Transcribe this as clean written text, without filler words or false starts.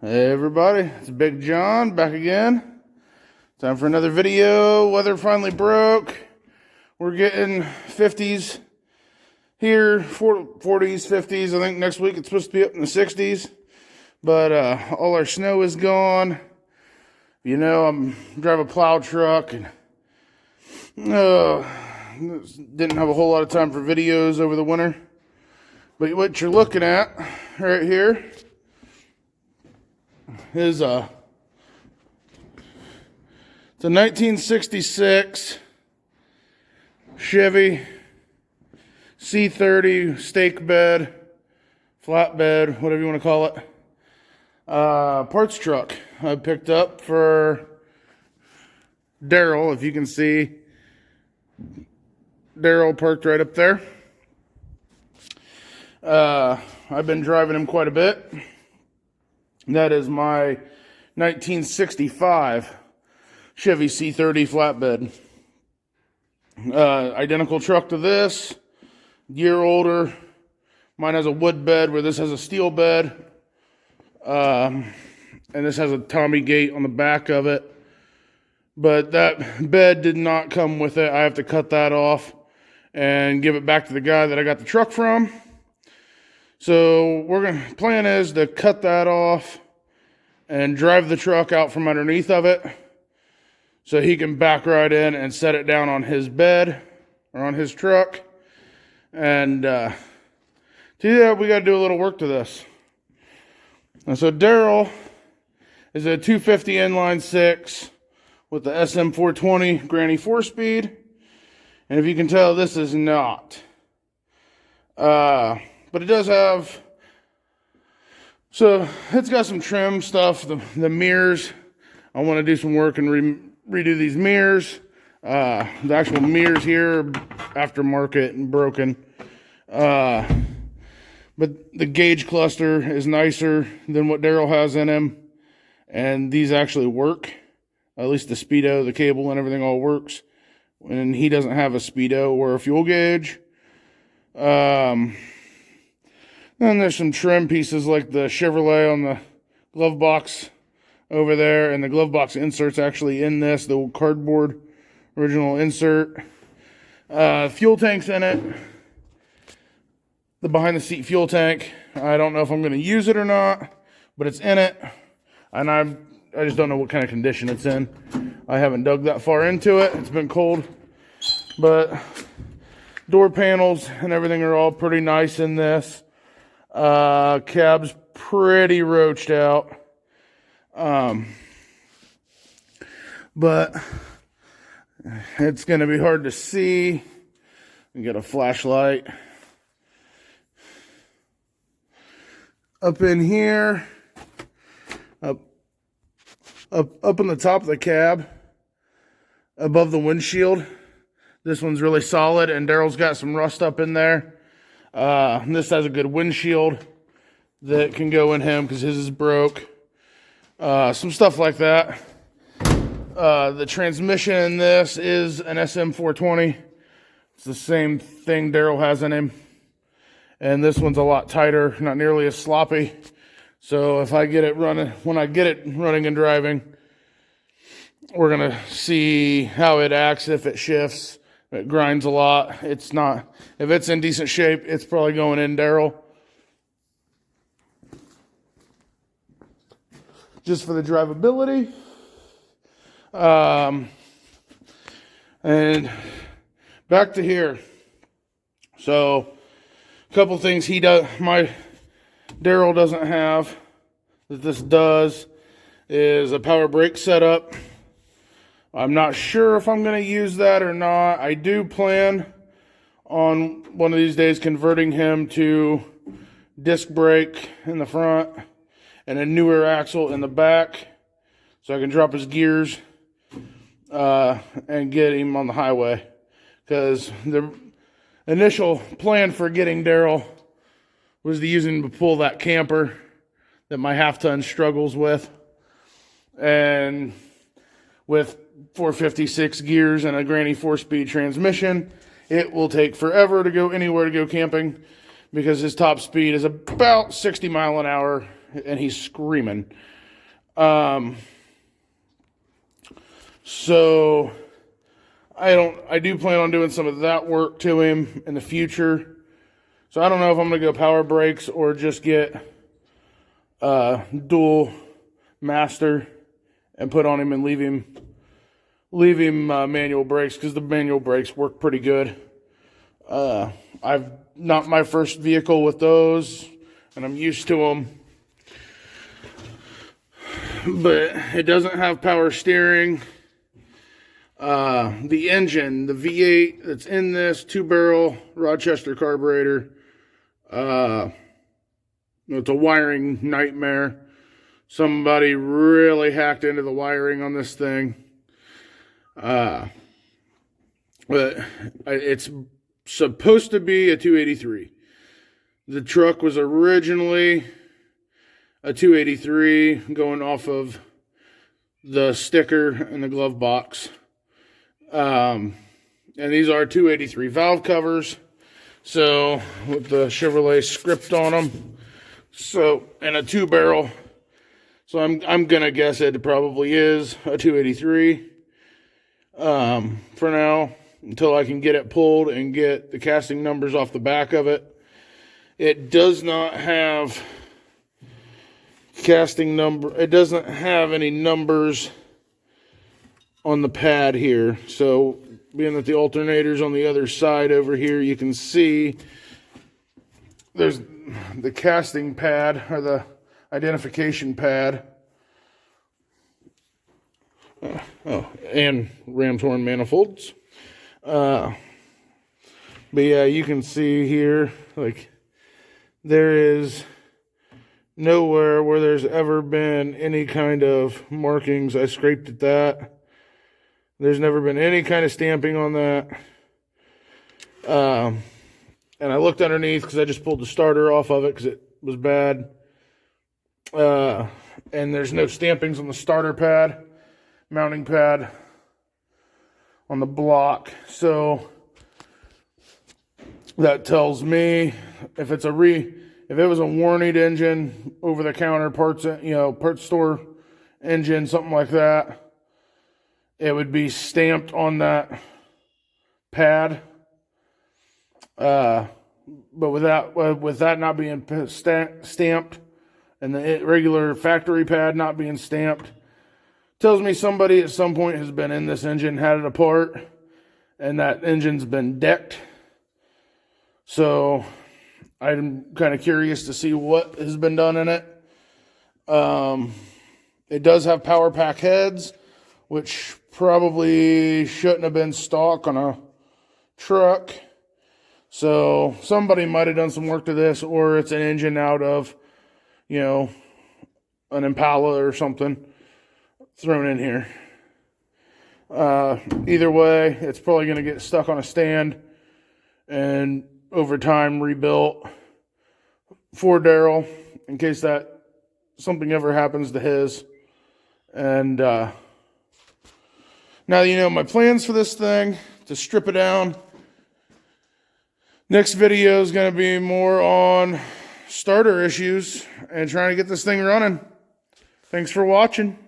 Hey everybody, it's Big John back again. Time for another video. Weather finally broke. We're getting 50s here, 40s, 50s. I think next week it's supposed to be up in the 60s. But all our snow is gone. You know, I'm driving a plow truck and didn't have a whole lot of time for videos over the winter. But what you're looking at right here is it's a 1966 Chevy C30 stake bed, flatbed, whatever you want to call it, parts truck I picked up for Daryl. If you can see Daryl parked right up there. I've been driving him quite a bit. That is my 1965 Chevy C30 flatbed. Identical truck to this, year older. Mine has a wood bed where this has a steel bed. And this has a Tommy gate on the back of it. But that bed did not come with it. I have to cut that off and give it back to the guy that I got the truck from. So plan is to cut that off and drive the truck out from underneath of it so he can back right in and set it down on his bed or on his truck. And to do that, we got to do a little work to this. And so Daryl is a 250 inline six with the SM420 Granny 4-speed. And if you can tell, this is not. But it does have, so it's got some trim stuff, the mirrors. I want to do some work and redo these mirrors. The actual mirrors here are aftermarket and broken. But the gauge cluster is nicer than what Daryl has in him. And these actually work. At least the speedo, the cable, and everything all works. And he doesn't have a speedo or a fuel gauge. Then there's some trim pieces like the Chevrolet on the glove box over there. And the glove box insert's actually in this, the old cardboard original insert. Fuel tank's in it. The behind the seat fuel tank. I don't know if I'm going to use it or not, but it's in it. And I just don't know what kind of condition it's in. I haven't dug that far into it. It's been cold. But door panels and everything are all pretty nice in this. Cab's pretty roached out. But it's going to be hard to see. We got a flashlight up in here, up on the top of the cab, above the windshield. This one's really solid, and Daryl's got some rust up in there. This has a good windshield that can go in him because his is broke. Some stuff like that. The transmission in this is an SM420. It's the same thing Daryl has in him. And this one's a lot tighter, not nearly as sloppy. So if I get it running, when I get it running and driving, we're going to see how it acts, if it shifts. It grinds a lot. It's not, if it's in decent shape, it's probably going in Daryl. Just for the drivability. And back to here. So, a couple things Daryl doesn't have that this does is a power brake setup. I'm not sure if I'm going to use that or not. I do plan on one of these days converting him to disc brake in the front and a newer axle in the back so I can drop his gears and get him on the highway. Because the initial plan for getting Daryl was to use him to pull that camper that my half-ton struggles with. And with 456 gears and a Granny 4-speed transmission, it will take forever to go anywhere to go camping because his top speed is about 60 mile an hour and he's screaming. So I do plan on doing some of that work to him in the future. So I don't know if I'm going to go power brakes or just get dual master and put on him and leave him manual brakes, because the manual brakes work pretty good. I've not my first vehicle with those, and I'm used to them. But it doesn't have power steering. The engine, the V8 that's in this 2-barrel Rochester carburetor, it's a wiring nightmare. Somebody really hacked into the wiring on this thing. But it's supposed to be a 283. The truck was originally a 283 going off of the sticker in the glove box. And these are 283 valve covers. So with the Chevrolet script on them. So, and a 2-barrel. So I'm gonna guess it probably is a 283 for now, until I can get it pulled and get the casting numbers off the back of it. It does not have casting number. It doesn't have any numbers on the pad here. So being that the alternator's on the other side over here, you can see there's the casting pad, or the identification pad. And ram's horn manifolds. But yeah, you can see here, like, there is nowhere where there's ever been any kind of markings. I scraped at that. There's never been any kind of stamping on that. And I looked underneath because I just pulled the starter off of it because it was bad. And there's no stampings on the starter pad, mounting pad on the block. So that tells me if it was a warranted engine, over the counter parts, parts store engine, something like that, it would be stamped on that pad. But with that not being stamped, and the regular factory pad not being stamped, tells me somebody at some point has been in this engine, had it apart, and that engine's been decked. So I'm kind of curious to see what has been done in it. It does have power pack heads, which probably shouldn't have been stock on a truck. So somebody might have done some work to this, or it's an engine out of, an Impala or something thrown in here. Either way, it's probably going to get stuck on a stand and over time rebuilt for Daryl in case that something ever happens to his. And now you know my plans for this thing, to strip it down. Next video is going to be more on starter issues and trying to get this thing running. Thanks for watching.